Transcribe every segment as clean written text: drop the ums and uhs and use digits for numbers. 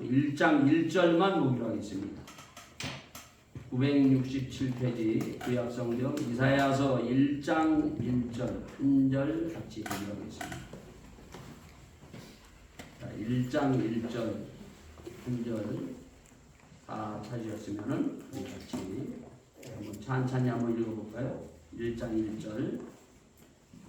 1장 1절만 보기로 하겠습니다. 967페이지 구약성경 이사야서 1장 1절 한 절 같이 보기로 하겠습니다. 자, 1장 1절 한 절 다 찾으셨으면은 같이 한번 찬찬히 한번 읽어볼까요? 1장 1절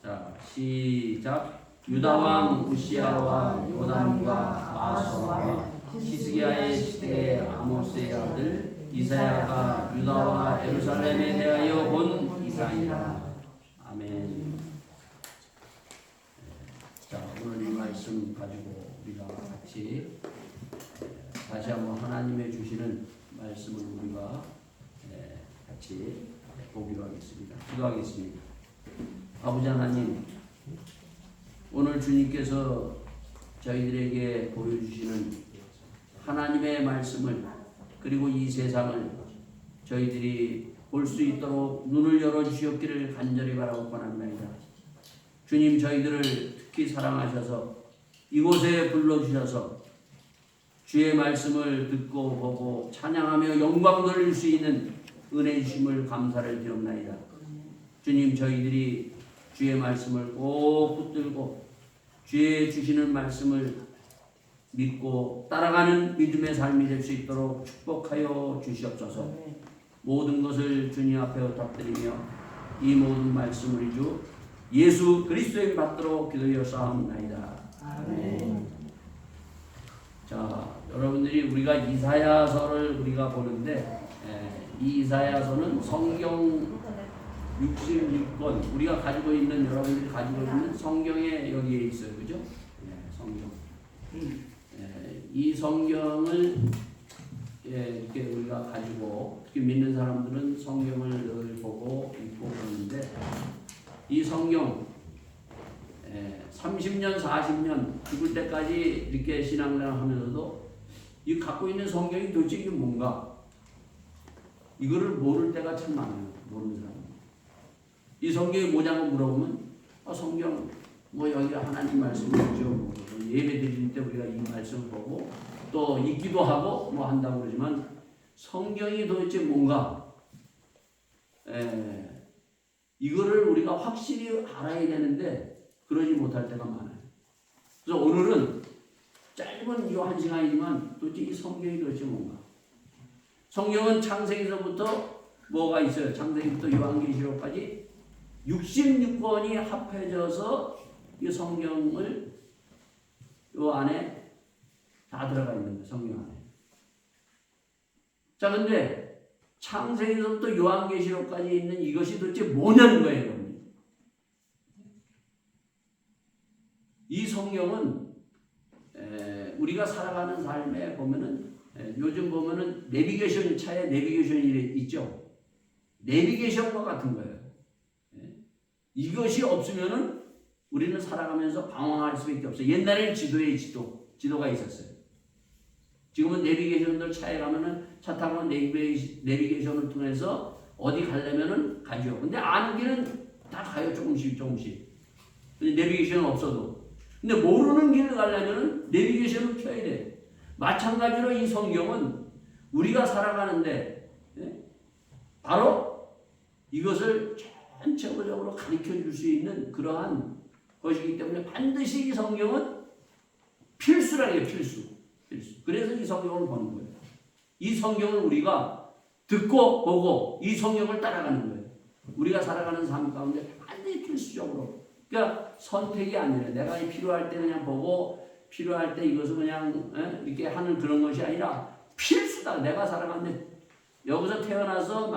자 시작. 유다왕 우시야와 요담과 아서와 히스기야의 시대의 아모스의 아들 이사야가 유다와 예루살렘에 대하여 본 이상이라. 아멘. 자, 오늘 이 말씀 가지고 우리가 같이 다시 한번 하나님의 주시는 말씀을 우리가 같이 보기로 하겠습니다. 기도하겠습니다. 아버지 하나님, 오늘 주님께서 저희들에게 보여주시는 하나님의 말씀을 그리고 이 세상을 저희들이 볼 수 있도록 눈을 열어주시옵기를 간절히 바라고 권합니다. 주님, 저희들을 특히 사랑하셔서 이곳에 불러주셔서 주의 말씀을 듣고 보고 찬양하며 영광 돌릴 수 있는 은혜 주심을 감사를 드립니다. 주님, 저희들이 주의 말씀을 꼭 붙들고 주의 주시는 말씀을 믿고 따라가는 믿음의 삶이 될 수 있도록 축복하여 주시옵소서. 모든 것을 주님 앞에 부탁드리며 이 모든 말씀을 주 예수 그리스도의 받도록 기도하옵나이다. 아멘. 자, 여러분들이 우리가 이사야서를 우리가 보는데 이 이사야서는 성경 66권 우리가 가지고 있는 여러분들이 가지고 있는 성경에 여기에 있어요, 그죠? 성경. 이 성경을 이렇게 우리가 가지고 특히 믿는 사람들은 성경을 늘 보고 읽고 그러는데 이 성경 30년, 40년 죽을 때까지 이렇게 신앙생활 하면서도 이 갖고 있는 성경이 도대체 이게 뭔가 이거를 모를 때가 참 많아요. 모르는 사람. 이 성경이 뭐냐고 물어보면 성경 뭐 여기 하나님 말씀이죠. 예배 드릴 때 우리가 이 말씀을 보고 또 읽기도 하고 뭐 한다고 그러지만 성경이 도대체 뭔가 이거를 우리가 확실히 알아야 되는데 그러지 못할 때가 많아요. 그래서 오늘은 짧은 이 1시간이지만 도대체 이 성경이 도대체 뭔가. 성경은 창세기서부터 뭐가 있어요? 창세기부터 요한계시록까지 66권이 합해져서 이 성경을 요 안에 다 들어가 있는 거예요. 성경 안에. 자, 근데 창세기서부터 요한계시록까지 있는 이것이 도대체 뭐냐는 거예요, 여러분. 이 성경은 우리가 살아가는 삶에 보면은 요즘 보면은 내비게이션 차에 내비게이션이 있죠. 내비게이션과 같은 거예요. 이것이 없으면은 우리는 살아가면서 방황할 수밖에 없어요. 옛날에는 지도가 있었어요. 지금은 내비게이션들 차에 가면은 차 타고 내비게이션을 통해서 어디 가려면은 가죠. 근데 아는 길은 다 가요. 조금씩. 근데 내비게이션은 없어도. 근데 모르는 길을 가려면은 내비게이션을 켜야 돼. 마찬가지로 이 성경은 우리가 살아가는데 바로 이것을 전체적으로 가르쳐 줄 수 있는 그러한 것이기 때문에 반드시 이 성경은 필수라고 해요. 필수. 그래서 이 성경을 보는 거예요. 이 성경을 우리가 듣고 보고 이 성경을 따라가는 거예요. 우리가 살아가는 삶 가운데 반드시 필수적으로. 그러니까 선택이 아니라 내가 필요할 때 그냥 보고 필요할 때 이것을 그냥 이렇게 하는 그런 것이 아니라 필수다. 내가 살아가는데 여기서 태어나서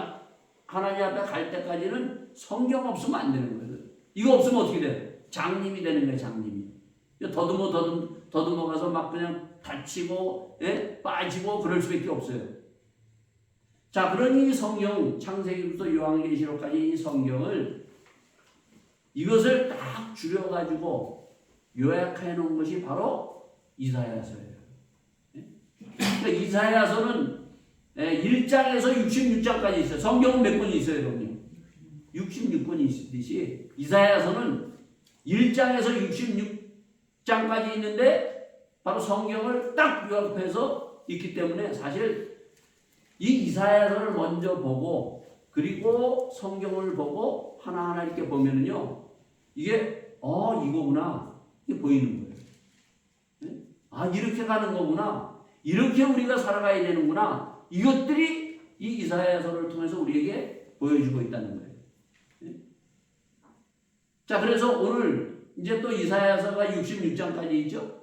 하나님 앞에 갈 때까지는 성경 없으면 안 되는 거예요. 이거 없으면 어떻게 돼? 장님이 되는 거예요. 장님이. 더듬어가서 막 그냥 다치고 빠지고 그럴 수밖에 없어요. 자, 그러니 이 성경 창세기부터 요한계시록까지 이 성경을 이것을 딱 줄여가지고 요약해 놓은 것이 바로 이사야서예요. 그러니까 이사야서는 1장에서 66장까지 있어요. 성경은 몇 권이 있어요, 여러분? 66권이 있듯이 이사야서는 1장에서 66장까지 있는데 바로 성경을 딱 요약해서 있기 때문에 사실 이 이사야서를 먼저 보고 그리고 성경을 보고 하나하나 이렇게 보면은요, 이게 이거구나 이게 보이는 거예요. 네? 이렇게 가는 거구나, 이렇게 우리가 살아가야 되는구나, 이것들이 이 이사야서를 통해서 우리에게 보여주고 있다는 거예요. 네? 자, 그래서 오늘 이제 또 이사야서가 66장까지 있죠.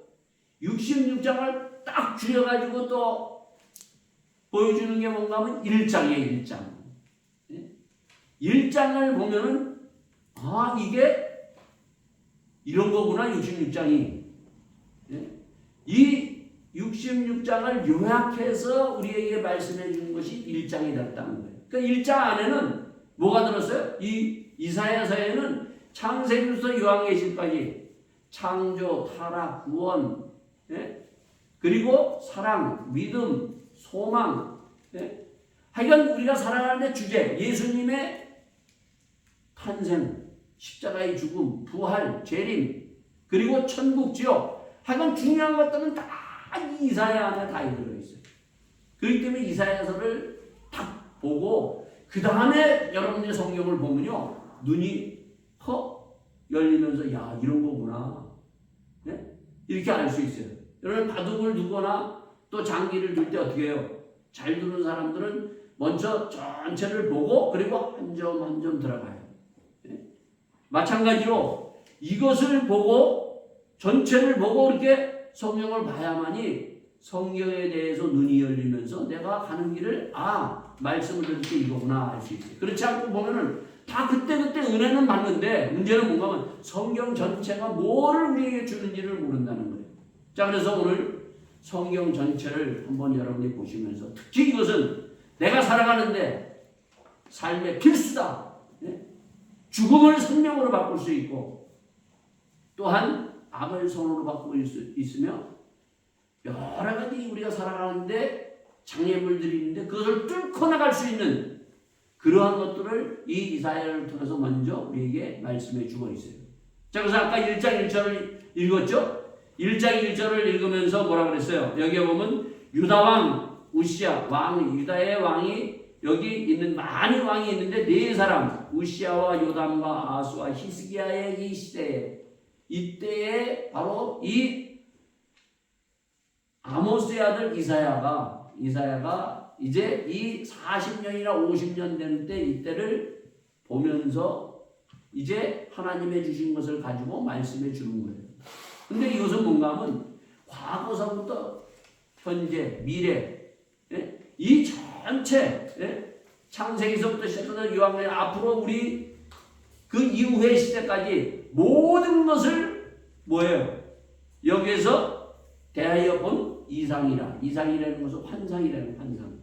66장을 딱 줄여가지고 또 보여주는 게 뭔가 하면 1장이에요. 1장. 1장을 보면은 이게 이런 거구나. 66장이. 이 66장을 요약해서 우리에게 말씀해 주는 것이 1장이 됐다는 거예요. 그러니까 1장 안에는 뭐가 들었어요? 이 이사야서에는 창세기부터 요한계시까지 창조, 타락, 구원, 그리고 사랑, 믿음, 소망, 하여간 우리가 살아가는 주제, 예수님의 탄생, 십자가의 죽음, 부활, 재림, 그리고 천국, 지옥, 하여간 중요한 것들은 다 이 이사야 안에 다 들어있어요. 그렇기 때문에 이사야서를 딱 보고 그 다음에 여러분의 성경을 보면요, 눈이 열리면서 야, 이런 거구나, 이렇게 알 수 있어요. 여러분 바둑을 두거나 또 장기를 둘 때 어떻게 해요? 잘 두는 사람들은 먼저 전체를 보고 그리고 한 점 한 점 들어가요. 마찬가지로 이것을 보고 전체를 보고 이렇게 성경을 봐야만이 성경에 대해서 눈이 열리면서 내가 가는 길을 말씀을 들을 때 이거구나 알 수 있어요. 그렇지 않고 보면은 다 그때그때 은혜는 받는데 문제는 뭔가 하면 성경 전체가 뭐를 우리에게 주는지를 모른다는 거예요. 자, 그래서 오늘 성경 전체를 한번 여러분이 보시면서 특히 이것은 내가 살아가는데 삶의 필수다. 죽음을 생명으로 바꿀 수 있고 또한 악을 선으로 바꾸고 있으며 여러 가지 우리가 살아가는데 장애물들이 있는데 그것을 뚫고 나갈 수 있는 그러한 것들을 이 이사야를 통해서 먼저 우리에게 말씀해 주고 있어요. 자, 그래서 아까 1장 1절을 읽었죠? 1장 1절을 읽으면서 뭐라 그랬어요? 여기에 보면 유다 왕 우시야 유다의 왕이 여기 있는 많은 왕이 있는데 네 사람 우시야와 요담과 아수와 히스기야의 이 시대에 이때에 바로 이 아모스의 아들 이사야가 이제 이 40년이나 50년 되는 때 이때를 보면서 이제 하나님의 주신 것을 가지고 말씀해 주는 거예요. 근데 이것은 뭔가 하면 과거서부터 현재, 미래, 이 전체, 창세기서부터 시작해서 요한계시 앞으로 우리 그 이후의 시대까지 모든 것을 뭐예요? 여기에서 대하여 본 이상이라는 것은 환상이라는 환상.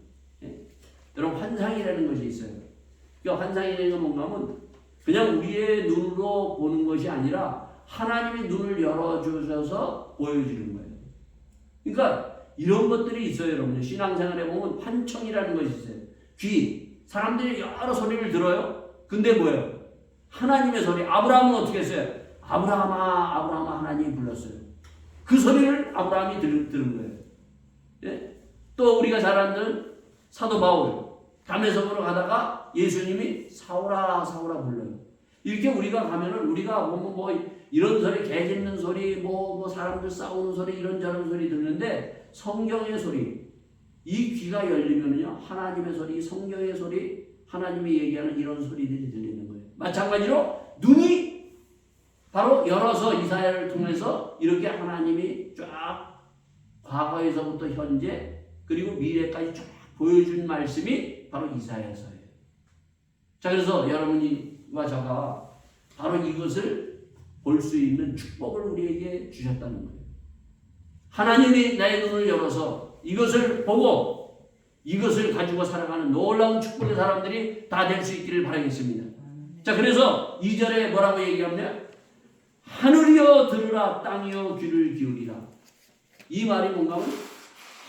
여러분 환상이라는 것이 있어요. 그러니까 환상이라는 건 뭔가 하면 그냥 우리의 눈으로 보는 것이 아니라 하나님이 눈을 열어주셔서 보여주는 거예요. 그러니까 이런 것들이 있어요. 여러분 신앙생활에 보면 환청이라는 것이 있어요. 귀, 사람들이 여러 소리를 들어요. 근데 뭐예요? 하나님의 소리. 아브라함은 어떻게 했어요? 아브라함아 하나님이 불렀어요. 그 소리를 아브라함이 들은 거예요. 또 우리가 잘 아는 사도 바울 담에석으로 가다가 예수님이 사울아 불러요. 이렇게 우리가 가면은 우리가 보면 뭐 이런 소리, 개 짖는 소리, 뭐 사람들 싸우는 소리, 이런저런 소리 듣는데 성경의 소리, 이 귀가 열리면은요 하나님의 소리, 성경의 소리, 하나님이 얘기하는 이런 소리들이 들리는 거예요. 마찬가지로 눈이 바로 열어서 이사야를 통해서 이렇게 하나님이 쫙 과거에서부터 현재 그리고 미래까지 쫙 보여준 말씀이 바로 이사야서예요. 자, 그래서 여러분과 저가 바로 이것을 볼 수 있는 축복을 우리에게 주셨다는 거예요. 하나님이 나의 눈을 열어서 이것을 보고 이것을 가지고 살아가는 놀라운 축복의 사람들이 다 될 수 있기를 바라겠습니다. 자, 그래서 2절에 뭐라고 얘기하냐? 하늘이여 들으라, 땅이여 귀를 기울이라. 이 말이 뭔가 하면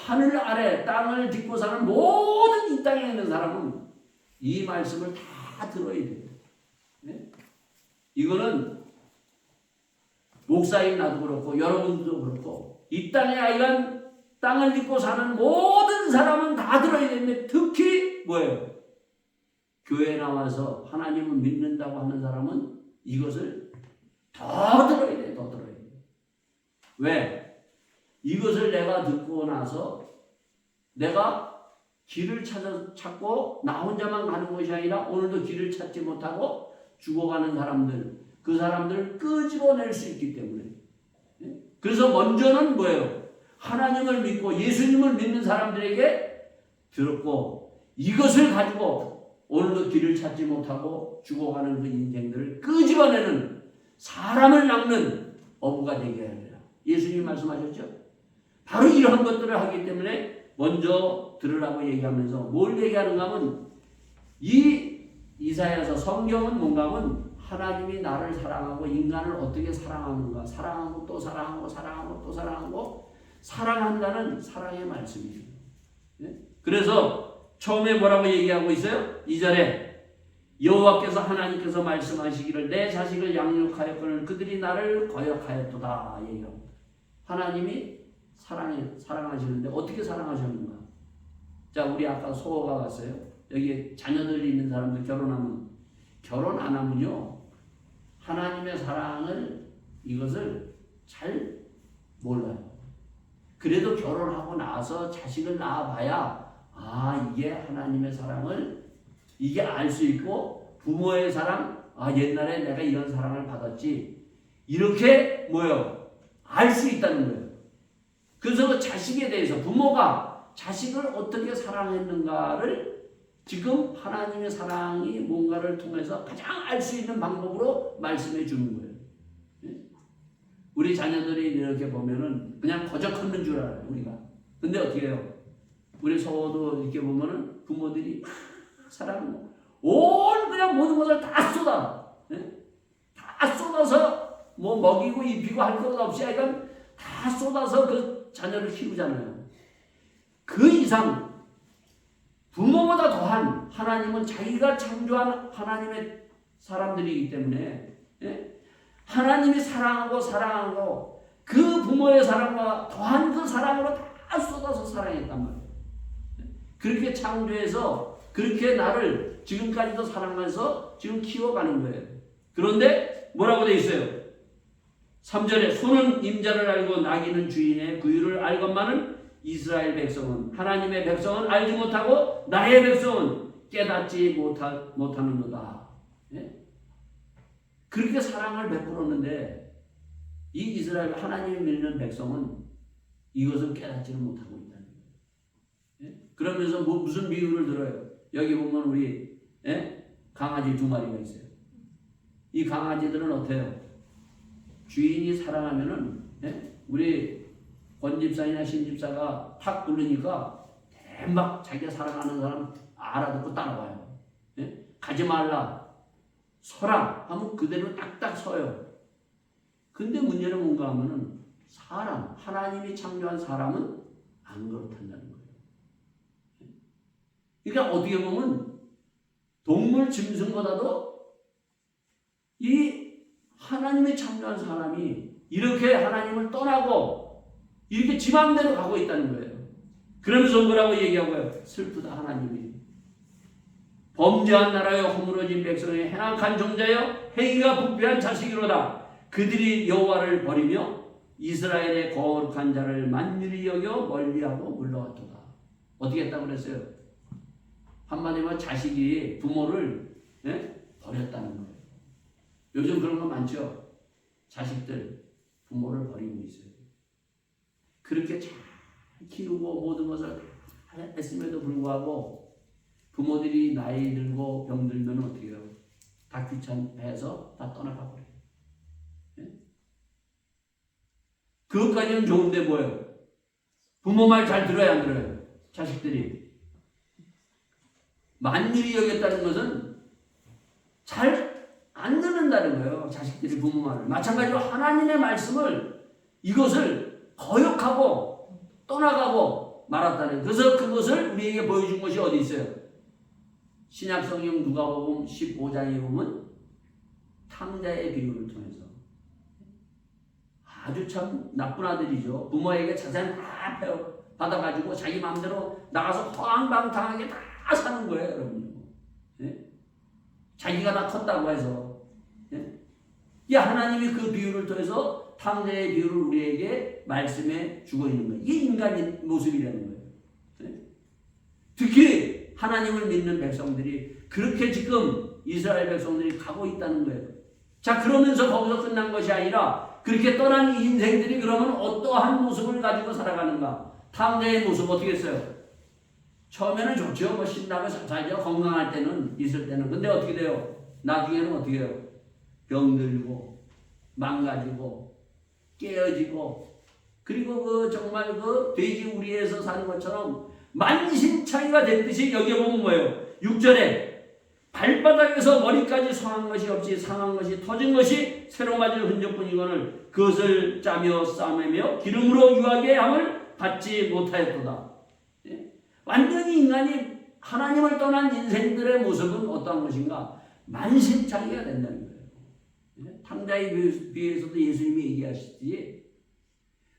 하늘 아래 땅을 딛고 사는 모든 이 땅에 있는 사람은 이 말씀을 다 들어야 돼요. 이거는 목사인 나도 그렇고 여러분들도 그렇고 이 땅에 하여간 땅을 믿고 사는 모든 사람은 다 들어야 되는데 특히 뭐예요? 교회에 나와서 하나님을 믿는다고 하는 사람은 이것을 더 들어야 돼. 더 들어야 돼. 왜? 이것을 내가 듣고 나서 내가 길을 찾고 나 혼자만 가는 것이 아니라 오늘도 길을 찾지 못하고 죽어가는 사람들, 그 사람들을 끄집어낼 수 있기 때문에. 그래서 먼저는 뭐예요? 하나님을 믿고 예수님을 믿는 사람들에게 들었고 이것을 가지고 오늘도 길을 찾지 못하고 죽어가는 그 인생들을 끄집어내는 사람을 낚는 어부가 되게 하리라. 예수님 말씀하셨죠? 바로 이런 것들을 하기 때문에 먼저 들으라고 얘기하면서 뭘 얘기하는가 하면 이 이사야서 성경은 뭔가 하면 하나님이 나를 사랑하고 인간을 어떻게 사랑하는가, 사랑하고 또 사랑하고 사랑하고 또 사랑하고 사랑한다는 사랑의 말씀이에요. 그래서 처음에 뭐라고 얘기하고 있어요? 2절에 여호와께서 하나님께서 말씀하시기를 내 자식을 양육하였거늘 그들이 나를 거역하였도다 얘기하고 하나님이 사랑하시는데 어떻게 사랑하셨는가? 자, 우리 아까 소호가 왔어요. 여기 자녀들이 있는 사람들 결혼하면 결혼 안 하면요 하나님의 사랑을 이것을 잘 몰라요. 그래도 결혼하고 나서 자식을 낳아봐야 이게 하나님의 사랑을 이게 알 수 있고 부모의 사랑 옛날에 내가 이런 사랑을 받았지 이렇게 뭐요 알 수 있다는 거예요. 그래서 그 자식에 대해서 부모가 자식을 어떻게 사랑했는가를 지금 하나님의 사랑이 뭔가를 통해서 가장 알 수 있는 방법으로 말씀해 주는 거예요. 우리 자녀들이 이렇게 보면은 그냥 거저 컸는 줄 알아요, 우리가. 근데 어떻게 해요? 우리 서호도 이렇게 보면은 부모들이 사랑, 그냥 모든 것을 다 쏟아. 다 쏟아서 뭐 먹이고 입히고 할 것 없이 하여간 다 쏟아서 그 자녀를 키우잖아요. 그 이상 부모보다 더한 하나님은 자기가 창조한 하나님의 사람들이기 때문에 하나님이 사랑하고 그 부모의 사랑과 더한 그 사랑으로 다 쏟아서 사랑했단 말이에요. 그렇게 창조해서 그렇게 나를 지금까지도 사랑하면서 지금 키워가는 거예요. 그런데 뭐라고 돼 있어요? 3절에 소는 임자를 알고 나귀는 주인의 구유를 알건만은 이스라엘 백성은 하나님의 백성은 알지 못하고 나의 백성은 깨닫지 못하는도다. 그렇게 사랑을 베풀었는데 이 이스라엘 하나님을 믿는 백성은 이것을 깨닫지는 못하고 있다는 거예요. 그러면서 무슨 비유를 들어요? 여기 보면 우리 강아지 2마리가 있어요. 이 강아지들은 어때요? 주인이 사랑하면은 우리 권집사나 신집사가 탁 부르니까 대박 자기가 사랑하는 사람 알아듣고 따라와요. 가지 말라 서라 하면 그대로 딱딱 서요. 근데 문제는 뭔가 하면은 하나님이 창조한 사람은 안 그렇단다는 거예요. 그러니까 어떻게 보면 동물 짐승보다도 이 하나님이 창조한 사람이 이렇게 하나님을 떠나고 이렇게 지 맘대로 가고 있다는 거예요. 그러면서 뭐라고 얘기하고요? 슬프다 하나님이. 범죄한 나라여 허물어진 백성의 행악한 종자여 행위가 부패한 자식이로다. 그들이 여호와를 버리며 이스라엘의 거룩한 자를 만유리 여겨 멀리하고 물러갔도다. 어떻게 했다고 그랬어요? 한마디로 자식이 부모를 버렸다는 거예요. 요즘 그런 거 많죠? 자식들 부모를 버리고 있어요. 그렇게 잘 키우고 모든 것을 했음에도 불구하고 부모들이 나이 들고 병들면 어떻게 해요? 다 귀찮아해서 다 떠나가 버려요. 그것까지는 좋은데 뭐예요? 부모 말 잘 들어야 안 들어요? 자식들이. 만일이 여겼다는 것은 잘 안 듣는다는 거예요. 자식들이 부모 말을. 마찬가지로 하나님의 말씀을 이것을 거역하고 떠나가고 말았다는 거예요. 그래서 그것을 우리에게 보여준 것이 어디 있어요? 신약성경 누가복음 15장에 보면 탕자의 비유를 통해서 아주 참 나쁜 아들이죠. 부모에게 자산 다 받아가지고 자기 마음대로 나가서 허황방탕하게 다 사는 거예요, 여러분. 예? 자기가 다 컸다고 해서. 예? 이 하나님이 그 비유를 통해서 탕자의 비유를 우리에게 말씀해 주고 있는 거예요. 이게 인간의 모습이라는 거예요. 예? 특히 하나님을 믿는 백성들이 그렇게 지금 이스라엘 백성들이 가고 있다는 거예요. 자, 그러면서 거기서 끝난 것이 아니라 그렇게 떠난 인생들이 그러면 어떠한 모습을 가지고 살아가는가? 탕자의 모습 어떻게 했어요? 처음에는 좋죠. 뭐 신나고 잘 살죠. 건강할 때는, 있을 때는. 근데 어떻게 돼요? 나중에는 어떻게 해요? 병들고, 망가지고, 깨어지고, 그리고 그 정말 그 돼지 우리에서 사는 것처럼 만신창이가 됐듯이 여기 보면 뭐예요? 6절에 발바닥에서 머리까지 상한 것이 없이 상한 것이 터진 것이 새로 맞을 흔적뿐이거늘 그것을 짜며 싸매며 기름으로 유하게 함을 받지 못하였도다. 예? 완전히 인간이 하나님을 떠난 인생들의 모습은 어떠한 것인가? 만신창이가 된다는 거예요. 예? 탕자의 비유에서도 예수님이 얘기하시지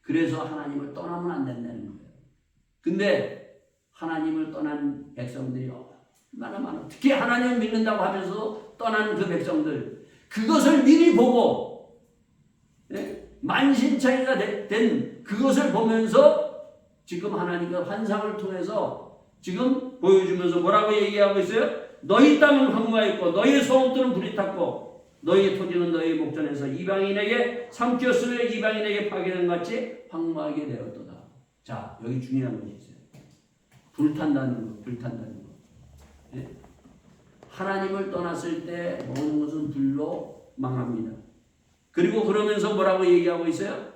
그래서 하나님을 떠나면 안 된다는 거예요. 근데 하나님을 떠난 백성들이 얼마나 많아. 특히 하나님을 믿는다고 하면서도 떠난 그 백성들 그것을 미리 보고 예? 만신창이가 된 그것을 보면서 지금 하나님과 환상을 통해서 지금 보여주면서 뭐라고 얘기하고 있어요? 너희 땅은 황무하였고 너희의 소원들은 불이 탔고 너희의 토지는 너희의 목전에서 이방인에게 삼켰으며 이방인에게 파괴된 같이 황무하게 되었도다. 자, 여기 중요한 것이 있어요. 불탄다는 거, 불탄다는 거. 예? 하나님을 떠났을 때 모든 것은 불로 망합니다. 그리고 그러면서 뭐라고 얘기하고 있어요?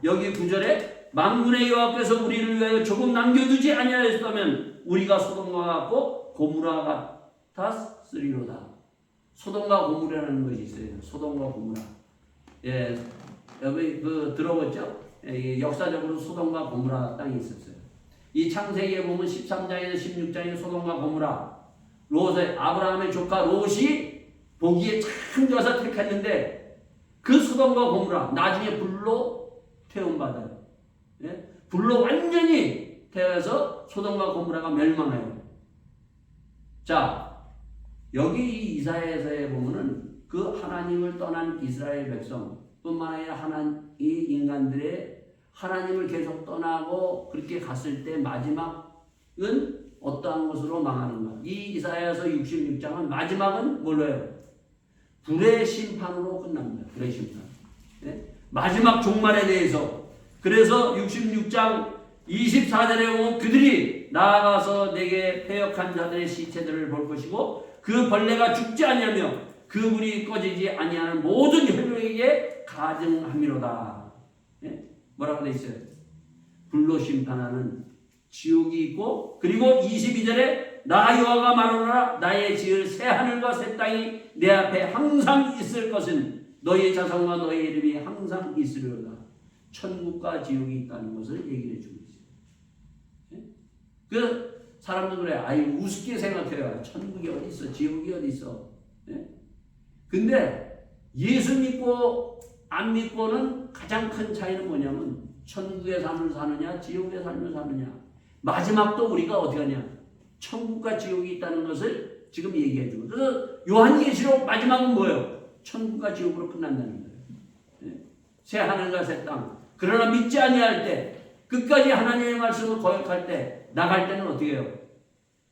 여기 9절에 만군의 여호와께서 우리를 위하여 조금 남겨두지 아니하였다면 우리가 소돔과 같고 고무라 같았으리로다. 소돔과 고무라는 것이 있어요. 소돔과 고무라. 예, 여기 그 들어봤죠? 예, 역사적으로 소돔과 고무라 땅이 있었어요. 이 창세기에 보면 13장에서 16장에 소돔과 고무라 롯의 아브라함의 조카 롯이 보기에 참 좋아서 택했는데 그 소돔과 고무라 나중에 불로 태움받아요. 예? 불로 완전히 태워서 소돔과 고무라가 멸망해요. 자, 여기 이사야서에 보면은 그 하나님을 떠난 이스라엘 백성뿐만 아니라 이 인간들의 하나님을 계속 떠나고 그렇게 갔을 때 마지막은 어떠한 것으로 망하는가? 이 이사야서 66장은 마지막은 뭘로 해요? 불의 심판으로 끝납니다. 불의 심판. 네? 마지막 종말에 대해서. 그래서 66장 24절에 보면 그들이 나아가서 내게 패역한 자들의 시체들을 볼 것이고 그 벌레가 죽지 아니하며 그 불이 꺼지지 아니하는 모든 혈육에게 가증함이로다. 네? 뭐라고 돼 있어요? 불로 심판하는 지옥이 있고 그리고 22절에 나 여호와가 말하노라 나의 지을 새 하늘과 새 땅이 내 앞에 항상 있을 것은 너희의 자손과 너희의 이름이 항상 있으리로다. 천국과 지옥이 있다는 것을 얘기를 해주고 있어요. 네? 그 사람들 그래 아이 우습게 생각해요. 천국이 어디 있어? 지옥이 어디 있어? 네? 근데 예수 믿고 안 믿고는 가장 큰 차이는 뭐냐면 천국의 삶을 사느냐 지옥의 삶을 사느냐. 마지막도 우리가 어떻게 하냐 천국과 지옥이 있다는 것을 지금 얘기해 주고 그래서 요한계시록 마지막은 뭐예요? 천국과 지옥으로 끝난다는 거예요. 네? 새 하늘과 새 땅. 그러나 믿지 아니할 때 끝까지 하나님의 말씀을 거역할 때 나갈 때는 어떻게 해요?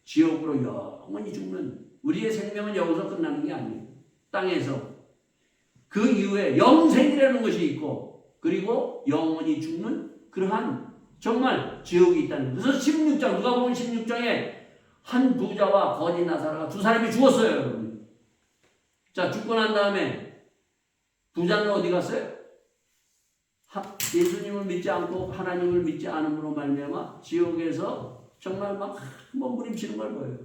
지옥으로 영원히 죽는 우리의 생명은 여기서 끝나는 게 아니에요. 땅에서 그 이후에 영생이라는 것이 있고 그리고 영원히 죽는 그러한 정말 지옥이 있다는 거예요. 그래서 16장 누가 보면 16장에 한 부자와 거지 나사로가 두 사람이 죽었어요. 여러분. 자 죽고 난 다음에 부자는 어디 갔어요? 예수님을 믿지 않고 하나님을 믿지 않음으로 말미암아 지옥에서 정말 막 몸부림치는 걸 보여요.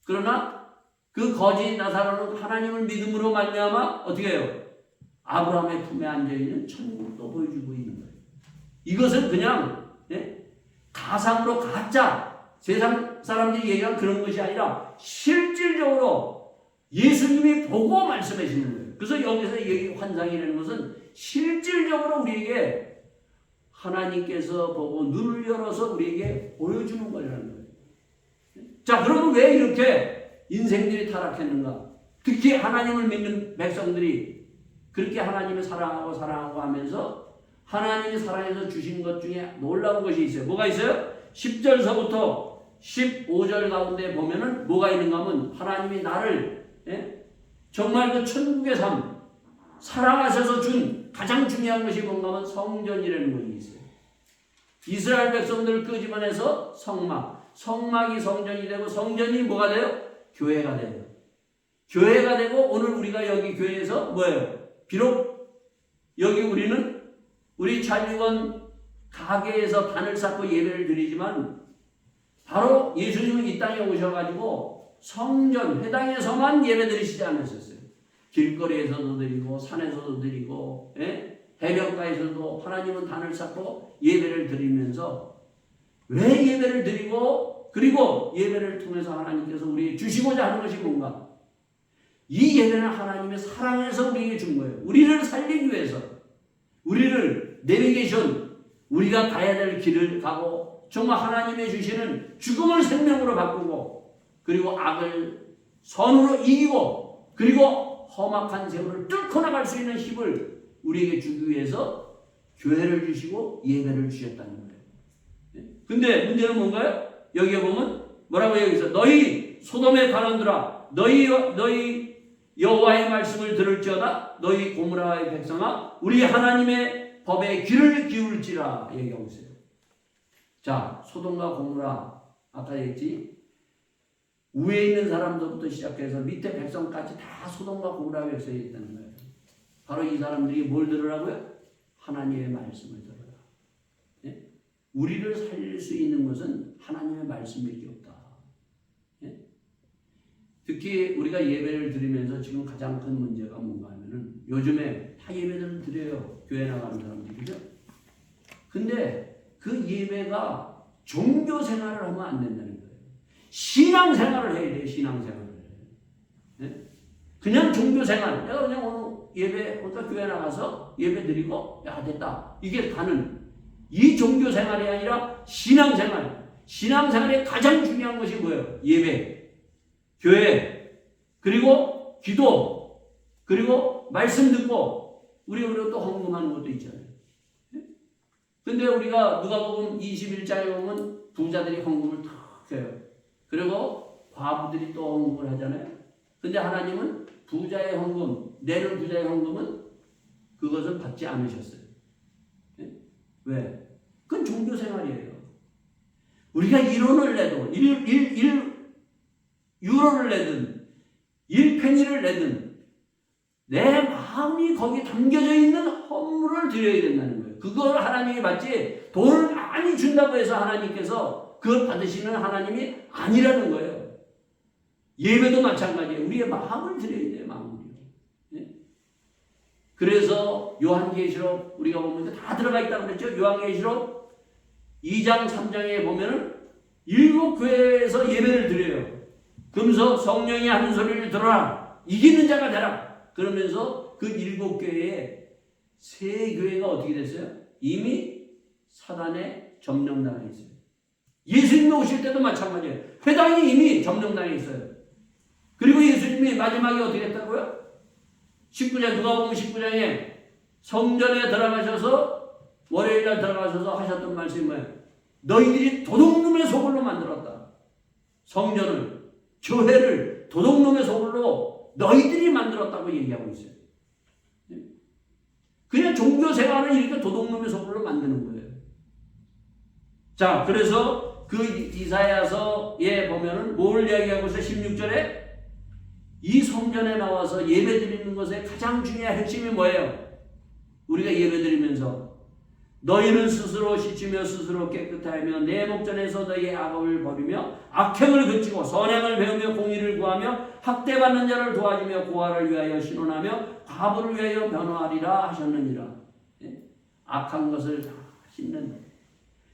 그러나 그 거지 나사로는 하나님을 믿음으로 말미암아 어떻게 해요? 아브라함의 품에 앉아있는 천국도 보여주고 있는 거예요. 이것은 그냥 가상으로 가짜 세상 사람들이 얘기한 그런 것이 아니라 실질적으로 예수님이 보고 말씀하시는 거예요. 그래서 여기서 이 환상이라는 것은 실질적으로 우리에게 하나님께서 보고 눈을 열어서 우리에게 보여주는 거라는 거예요. 자, 그러면 왜 이렇게 인생들이 타락했는가? 특히 하나님을 믿는 백성들이 그렇게 하나님을 사랑하고 하면서 하나님이 사랑해서 주신 것 중에 놀라운 것이 있어요. 뭐가 있어요? 10절서부터 15절 가운데 보면은 뭐가 있는가 하면 하나님이 나를 정말 그 천국의 삶 사랑하셔서 준 가장 중요한 것이 뭔가 하면 성전이라는 것이 있어요. 이스라엘 백성들을 끄집어내서 성막이 성전이 되고 성전이 뭐가 돼요? 교회가 돼요. 교회가 되고 오늘 우리가 여기 교회에서 뭐예요? 비록 여기 우리 잔류원 가게에서 단을 쌓고 예배를 드리지만 바로 예수님은 이 땅에 오셔가지고 성전, 회당에서만 예배 드리시지 않으셨어요. 길거리에서도 드리고 산에서도 드리고 해변가에서도 하나님은 단을 쌓고 예배를 드리면서 왜 예배를 드리고 그리고 예배를 통해서 하나님께서 우리에게 주시고자 하는 것이 뭔가? 이 예배는 하나님의 사랑에서 우리에게 준 거예요. 우리를 살리기 위해서 우리를 내비게이션 우리가 가야 될 길을 가고 정말 하나님의 주시는 죽음을 생명으로 바꾸고 그리고 악을 선으로 이기고 그리고 험악한 세월을 뚫고 나갈 수 있는 힘을 우리에게 주기 위해서 교회를 주시고 예배를 주셨다는 거예요. 근데 문제는 뭔가요? 여기에 보면 뭐라고 여기서 너희 소돔의 가론들아 너희 여호와의 말씀을 들을지어다 너희 고무라의 백성아 우리 하나님의 법에 귀를 기울지라 얘기하고 있어요. 자, 소돔과 고무라 아까 얘기했지 위에 있는 사람들부터 시작해서 밑에 백성까지 다 소돔과 고무라 백성이 있다는 거예요. 바로 이 사람들이 뭘 들으라고요? 하나님의 말씀을 들어라. 예? 우리를 살릴 수 있는 것은 하나님의 말씀밖에 없다. 예? 특히 우리가 예배를 드리면서 지금 가장 큰 문제가 뭔가 하면은 요즘에 다 예배를 드려요. 교회 나가는 사람들이. 그죠? 근데 그 예배가 종교 생활을 하면 안 된다는 거예요. 신앙 생활을 해야 돼요. 신앙 생활을. 네? 그냥 종교 생활. 내가 그냥 오늘 예배, 어떤 교회 나가서 예배 드리고, 야, 됐다. 이게 가는 이 종교 생활이 아니라 신앙 생활. 신앙 생활의 가장 중요한 것이 뭐예요? 예배, 교회, 그리고 기도, 그리고 말씀 듣고, 우리가 또 헌금하는 것도 있잖아요. 근데 우리가 누가복음 21장에 보면 부자들이 헌금을 탁 해요. 그리고 과부들이 또 헌금을 하잖아요. 근데 하나님은 부자의 헌금, 내는 부자의 헌금은 그것을 받지 않으셨어요. 왜? 그건 종교 생활이에요. 우리가 1원을 내도 1유로를 내든 1페니를 내든 내 마음이 거기 담겨져 있는 헌물을 드려야 된다는 거예요. 그걸 하나님이 받지 돈을 많이 준다고 해서 하나님께서 그걸 받으시는 하나님이 아니라는 거예요. 예배도 마찬가지예요. 우리의 마음을 드려야 돼요. 마음을요. 네? 그래서 요한계시록 우리가 보면 다 들어가 있다고 그랬죠. 요한계시록 2장 3장에 보면은 7교회에서 예배를 드려요. 그러면서 성령이 하는 소리를 들어라. 이기는 자가 되라. 그러면서 그 7교회에 3교회가 어떻게 됐어요? 이미 사단에 점령당해 있어요. 예수님이 오실 때도 마찬가지예요. 회당이 이미 점령당해 있어요. 그리고 예수님이 마지막에 어떻게 했다고요? 19장 누가복음 19장에 성전에 들어가셔서 월요일날 들어가셔서 하셨던 말씀이 뭐예요? 너희들이 도둑놈의 소굴로 만들었다. 성전을 교회를 도둑놈의 소굴로 너희들이 만들었다고 얘기하고 있어요. 그냥 종교 생활을 이렇게 도둑놈의 소굴로 만드는 거예요. 자, 그래서 그 이사야서에 보면은 뭘 이야기하고 있어요? 16절에 이 성전에 나와서 예배 드리는 것의 가장 중요한 핵심이 뭐예요? 우리가 예배 드리면서 너희는 스스로 씻으며 스스로 깨끗하며 내 목전에서 너희의 악업을 버리며 악행을 그치고 선행을 배우며 공의를 구하며 학대받는 자를 도와주며 고아를 위하여 신원하며 과부를 위하여 변호하리라 하셨느니라. 악한 것을 다 씻는.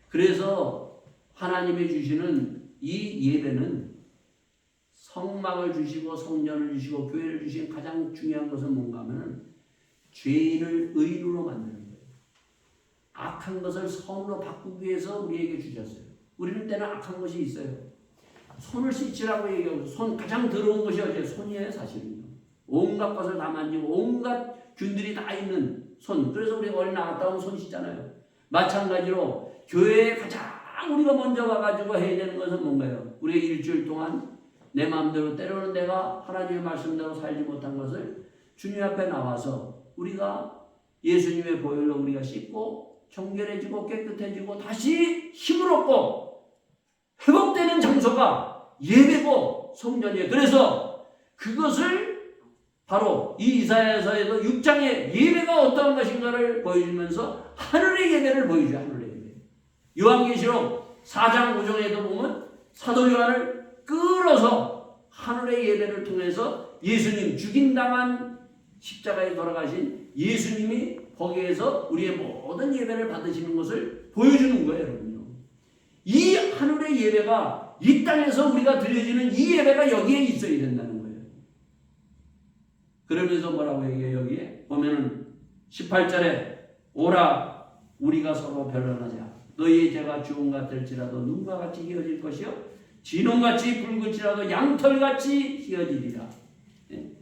그래서 하나님이 주시는 이 예배는 성막을 주시고 성전을 주시고 교회를 주신 가장 중요한 것은 뭔가 하면 죄인을 의인으로 만드는 거예요. 악한 것을 선으로 바꾸기 위해서 우리에게 주셨어요. 우리는 때는 악한 것이 있어요. 손을 씻으라고 얘기하고 손 가장 더러운 것이 어제 손이에요. 사실은요. 온갖 것을 다 만지고 온갖 균들이 다 있는 손. 그래서 우리가 어린 나갔다 오면 손 씻잖아요. 마찬가지로 교회에 가장 우리가 먼저 와가지고 해야 되는 것은 뭔가요? 우리가 일주일 동안 내 마음대로 때로는 내가 하나님의 말씀대로 살지 못한 것을 주님 앞에 나와서 우리가 예수님의 보혈로 우리가 씻고 정결해지고 깨끗해지고 다시 힘을 얻고 회복되는 장소가 예배고 성전이에요. 그래서 그것을 바로 이 이사야서에도 6장의 예배가 어떠한 것인가를 보여주면서 하늘의 예배를 보여줘요. 하늘의 예배. 요한계시록 4장 5장에도 보면 사도 요한을 끌어서 하늘의 예배를 통해서 예수님 죽임당한 십자가에 돌아가신 예수님이 거기에서 우리의 모든 예배를 받으시는 것을 보여주는 거예요. 여러분요. 이 하늘의 예배가 이 땅에서 우리가 드려지는 이 예배가 여기에 있어야 된다는 거예요. 그러면서 뭐라고 얘기해요? 여기에 보면은 18절에 오라 우리가 서로 변론하자. 너희의 죄가 주홍 같을지라도 눈과 같이 휘어질 것이요 진홍같이 붉을지라도 양털같이 휘어지리라. 네?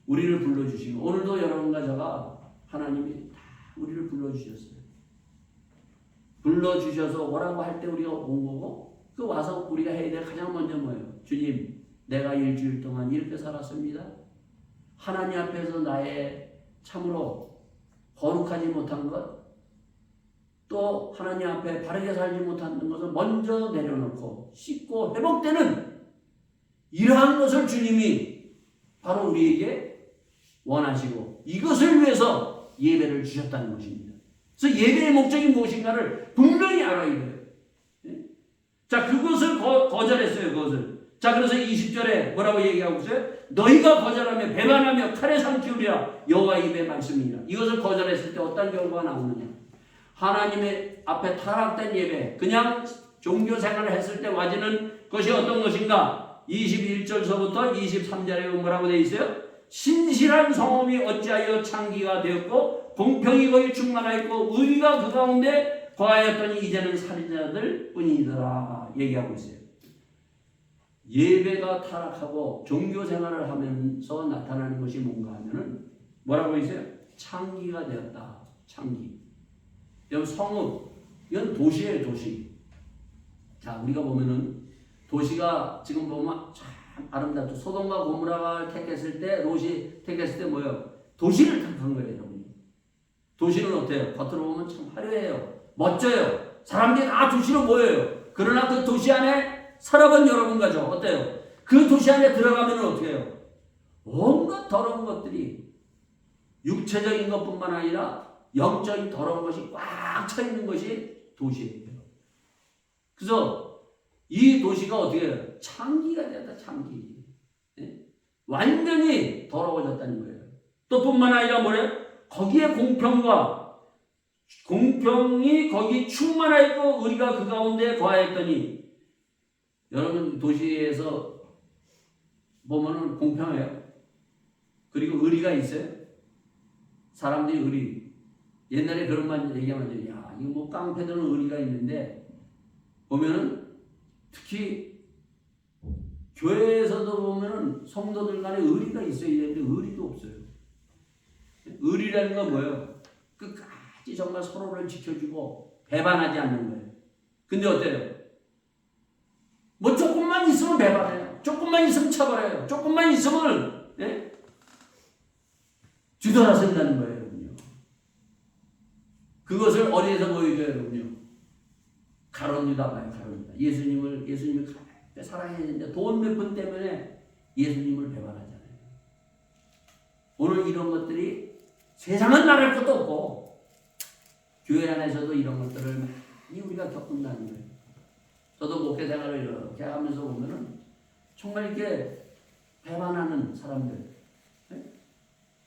우리를 불러주시고 오늘도 여러분과 제가 하나님이 다 우리를 불러주셨어요. 불러주셔서 오라고 할 때 우리가 온 거고 그 와서 우리가 해야 될 가장 먼저 뭐예요? 주님 내가 일주일 동안 이렇게 살았습니다. 하나님 앞에서 나의 참으로 거룩하지 못한 것 또 하나님 앞에 바르게 살지 못하는 것을 먼저 내려놓고 씻고 회복되는 이러한 것을 주님이 바로 우리에게 원하시고 이것을 위해서 예배를 주셨다는 것입니다. 그래서 예배의 목적이 무엇인가를 분명히 알아야 돼요. 자, 그것을 거절했어요. 그것을. 자, 그래서 20절에 뭐라고 얘기하고 있어요? 너희가 거절하며 배반하며 칼에 삼키우리라 여호와 입의 말씀이니라. 이것을 거절했을 때 어떤 결과가 나오느냐? 하나님의 앞에 타락된 예배, 그냥 종교 생활을 했을 때 와지는 것이 어떤 것인가? 21절서부터 23절에 뭐라고 되어 있어요? 신실한 성읍이 어찌하여 창기가 되었고 공평이 거기 충만하였고 의가 그 가운데 거하였더니 이제는 살인자들 뿐이더라 얘기하고 있어요. 예배가 타락하고 종교 생활을 하면서 나타나는 것이 뭔가 하면은 뭐라고 있어요? 창기가 되었다. 창기. 여러분 성읍 이건 도시예요. 도시. 자 우리가 보면은 도시가 지금 보면 참 아름답죠. 소돔과 고모라가 택했을 때 롯이 택했을 때 뭐예요? 도시를 택한 거예요. 여러분. 도시는 어때요? 겉으로 보면 참 화려해요. 멋져요. 사람들이 다 도시로 모여요. 그러나 그 도시 안에 살아본 여러분 가죠. 어때요? 그 도시 안에 들어가면 어떻게 해요? 온갖 더러운 것들이 육체적인 것뿐만 아니라 영적인 더러운 것이 꽉 차 있는 것이 도시예요. 그래서 이 도시가 어떻게 해요? 창기가 되었다. 창기. 네? 완전히 더러워졌다는 거예요. 또 뿐만 아니라 뭐래요? 거기에 공평이 거기 충만하였고 의리가 그 가운데 거하였더니 여러분 도시에서 보면은 공평해요. 그리고 의리가 있어요. 사람들이 의리. 옛날에 그런 말 얘기하면 야 이거 뭐 깡패들은 의리가 있는데 보면은 특히 교회에서도 보면은 성도들 간에 의리가 있어야 되는데 의리도 없어요. 의리라는 건 뭐예요? 끝까지 정말 서로를 지켜주고 배반하지 않는 거예요. 근데 어때요? 뭐 조금만 있으면 배반해요. 조금만 있으면 차버려요. 조금만 있으면 뒤돌아선다는 거예요. 여러분요. 그것을 어디에서 보여줘요? 여러분요. 가론유다 봐요. 가론유다. 예수님을 가볍게 사랑해야 되는데 돈 몇 푼 때문에 예수님을 배반하잖아요. 오늘 이런 것들이 세상은 말할 것도 없고 교회 안에서도 이런 것들을 많이 우리가 겪는다는 거예요. 저도 목회 생활을 이렇게 하면서 보면은 정말 이렇게 배반하는 사람들.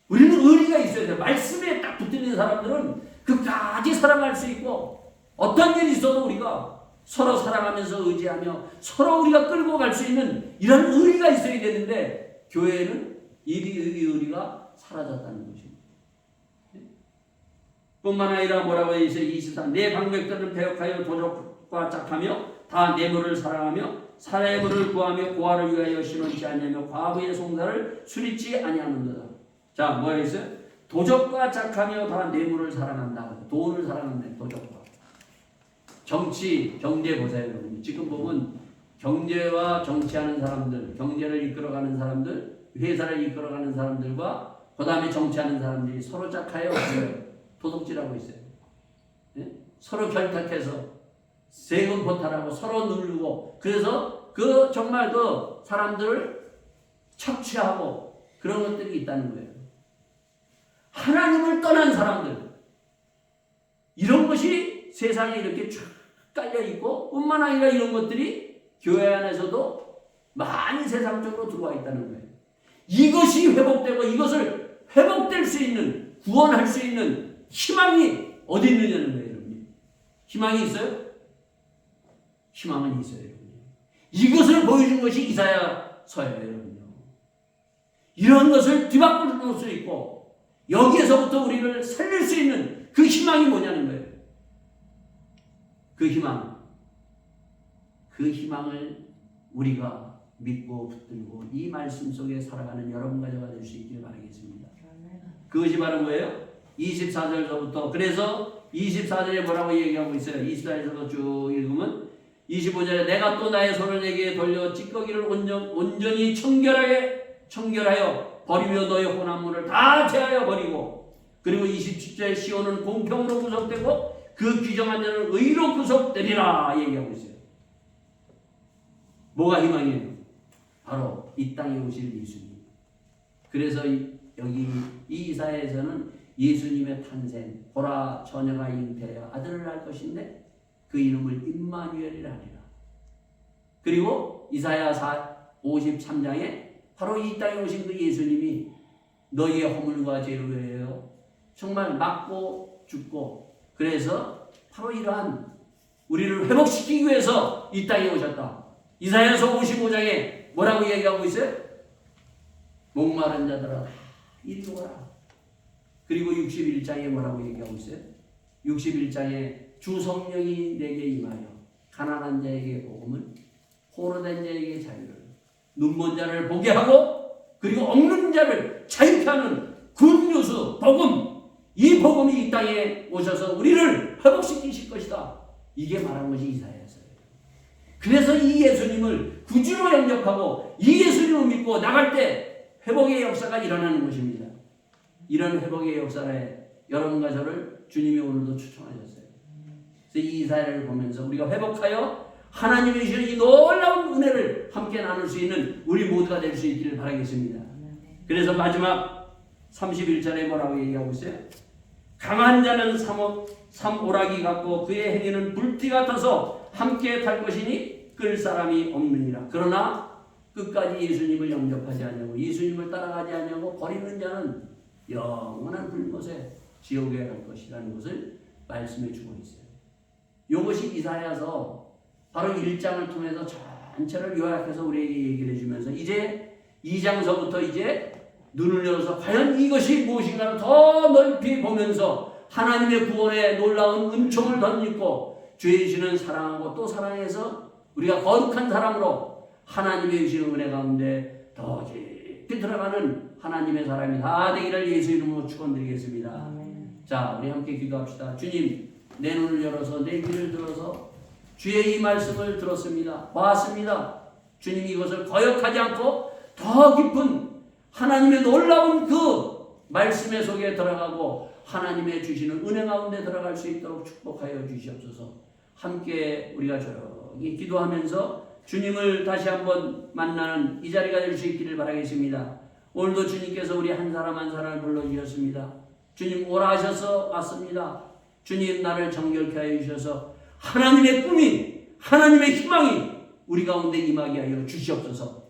우리는 의리가 있어야 돼요. 말씀에 딱 붙어 있는 사람들은 끝까지 사랑할 수 있고 어떤 일이 있어도 우리가 서로 사랑하면서 의지하며 서로 우리가 끌고 갈 수 있는 이런 의리가 있어야 되는데 교회는 이 의리가 사라졌다는 것입니다. 뿐만 아니라 뭐라고 되어 있어요? 23. 내 방백들은 배역하여 도적과 짝하며 다 내물을 사랑하며 사내물을 구하며 고아를 위하여 신원치 아니하며 과부의 송사를 수리치 아니하는도다. 자, 뭐가 있어요? 도적과 짝하며 다 내물을 사랑한다. 돈을 사랑한다. 도적과. 정치, 경제 보세요, 여러분. 지금 보면 경제와 정치하는 사람들, 경제를 이끌어가는 사람들, 회사를 이끌어가는 사람들과 그 다음에 정치하는 사람들이 서로 짝하여 도둑질하고 있어요. 네? 서로 결탁해서 세금 포탈하고 서로 누르고 그래서 그 정말 그 사람들을 착취하고 그런 것들이 있다는 거예요. 하나님을 떠난 사람들 이런 것이 세상에 이렇게 쫙 깔려 있고 뿐만 아니라 이런 것들이 교회 안에서도 많이 세상적으로 들어와 있다는 거예요. 이것이 회복되고 이것을 회복될 수 있는 구원할 수 있는 희망이 어디 있느냐는 거예요, 여러분. 희망이 있어요? 희망은 있어요, 여러분. 이것을 보여준 것이 이사야서예요, 여러분요. 이런 것을 뒤바꿔 놓을 수 있고 여기에서부터 우리를 살릴 수 있는 그 희망이 뭐냐는 거예요. 그 희망을 우리가 믿고 붙들고 이 말씀 속에 살아가는 여러분 가져가 될 수 있기를 바라겠습니다. 그것이 바로 뭐예요? 24절서부터 그래서 24절에 뭐라고 얘기하고 있어요? 24절에서도 쭉 읽으면 25절에 내가 또 나의 손을 내게 돌려 찌꺼기를 온전히 청결하여 버리며 너의 혼합물을 다 제하여 버리고 그리고 27절에 시온은 공평으로 구속되고 그 규정한 자는 의로 구속되리라 얘기하고 있어요. 뭐가 희망이에요? 바로 이 땅에 오실 예수님. 그래서 여기 이 이사야에서는 예수님의 탄생, 보라 처녀가 잉태하여 아들을 낳을 것인데 그 이름을 임마누엘이라 하리라. 그리고 이사야 53장에 바로 이 땅에 오신 그 예수님이 너희의 허물과 죄를 위하여 정말 맞고 죽고 그래서 바로 이러한 우리를 회복시키기 위해서 이 땅에 오셨다. 이사야서 55장에 뭐라고 얘기하고 있어요? 목마른 자들아 이리 오라. 그리고 61장에 뭐라고 얘기하고 있어요? 61장에 주 성령이 내게 임하여 가난한 자에게 복음을 포로된 자에게 자유를 눈먼 자를 보게 하고 그리고 억는 자를 자유케 하는 굿뉴스 복음 이 복음이 이 땅에 오셔서 우리를 회복시키실 것이다. 이게 말한 것이 이사야서예요. 그래서 이 예수님을 구주로 영접하고 이 예수님을 믿고 나갈 때 회복의 역사가 일어나는 것입니다. 이런 회복의 역사에 여러분과 저를 주님이 오늘도 추천하셨어요. 그래서 이 이사야를 보면서 우리가 회복하여 하나님의 주신 이 놀라운 은혜를 함께 나눌 수 있는 우리 모두가 될 수 있기를 바라겠습니다. 그래서 마지막 31절에 뭐라고 얘기하고 있어요? 강한 자는 삼오라기 같고 그의 행위는 불띠 같아서 함께 탈 것이니 끌 사람이 없느니라. 그러나 끝까지 예수님을 영접하지 않냐고 예수님을 따라가지 않냐고 버리는 자는 영원한 불못에 지옥에 갈 것이라는 것을 말씀해 주고 있어요. 이것이 이사야서 바로 1장을 통해서 전체를 요약해서 우리에게 얘기를 해주면서 이제 2장서부터 이제 눈을 열어서 과연 이것이 무엇인가를 더 넓히 보면서 하나님의 구원의 놀라운 은총을 덧입고 죄지는 사랑하고 또 사랑해서 우리가 거룩한 사람으로 하나님의 주시는 은혜 가운데 더 깊이 들어가는 하나님의 사람이 다 되기를 예수 이름으로 축원드리겠습니다. 아멘. 자, 우리 함께 기도합시다. 주님, 내 눈을 열어서 내 귀를 들어서 주의 이 말씀을 들었습니다. 봤습니다. 주님 이것을 거역하지 않고 더 깊은 하나님의 놀라운 그 말씀의 속에 들어가고 하나님의 주시는 은혜 가운데 들어갈 수 있도록 축복하여 주시옵소서. 함께 우리가 조용히 기도하면서 주님을 다시 한번 만나는 이 자리가 될 수 있기를 바라겠습니다. 오늘도 주님께서 우리 한 사람 한 사람을 불러주셨습니다. 주님 오라 하셔서 왔습니다. 주님 나를 정결케 하여 주셔서 하나님의 꿈이 하나님의 희망이 우리 가운데 임하게 하여 주시옵소서.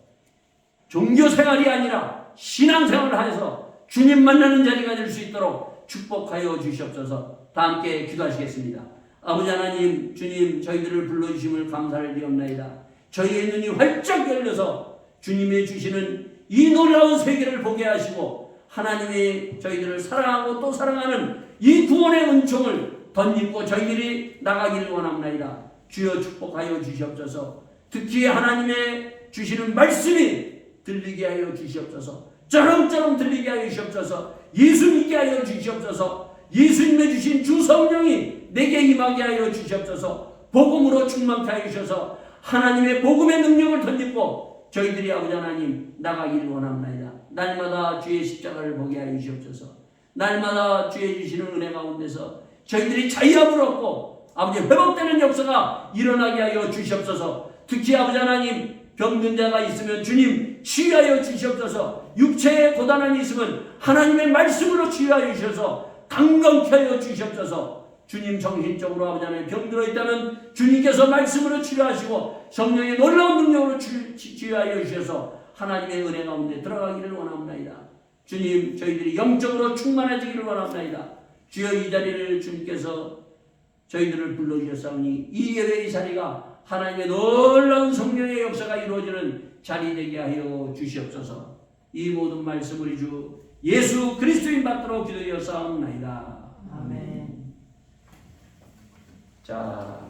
종교생활이 아니라 신앙생활을 하여서 주님 만나는 자리가 될 수 있도록 축복하여 주시옵소서. 다 함께 기도하시겠습니다. 아버지 하나님, 주님 저희들을 불러주심을 감사를 드리옵나이다. 저희의 눈이 활짝 열려서 주님의 주시는 이 놀라운 세계를 보게 하시고 하나님이 저희들을 사랑하고 또 사랑하는 이 구원의 은총을 덧입고 저희들이 나가기를 원합나이다. 주여 축복하여 주시옵소서. 특히 하나님의 주시는 말씀이 들리게 하여 주시옵소서. 쩌렁쩌렁 들리게 하여 주시옵소서. 예수 믿게 하여 주시옵소서. 예수님의 주신 주 성령이 내게 임하게 하여 주시옵소서. 복음으로 충만케 하여 주셔서 하나님의 복음의 능력을 덧입고 저희들이 아버지 하나님 나가기를 원합니다. 날마다 주의 십자가를 보게 하여 주시옵소서. 날마다 주의 주시는 은혜 가운데서 저희들이 자유함을 얻고 아버지 회복되는 역사가 일어나게 하여 주시옵소서. 특히 아버지 하나님 병든 자가 있으면 주님 치유하여 주시옵소서. 육체에 고단함이 있으면 하나님의 말씀으로 치유하여 주셔서 강건케 하여 주시옵소서. 주님 정신적으로 아버지 하나님 병들어 있다면 주님께서 말씀으로 치료하시고 성령의 놀라운 능력으로 치유하여 주셔서 하나님의 은혜 가운데 들어가기를 원합니다. 주님 저희들이 영적으로 충만해지기를 원합니다. 주여 이 자리를 주님께서 저희들을 불러주셨사오니 이 예배의 자리가 하나님의 놀라운 성령의 역사가 이루어지는 자리 되게 하여 주시옵소서. 이 모든 말씀 우리 주 예수 그리스도인 받도록 기도하였사옵나이다. 아멘. 자.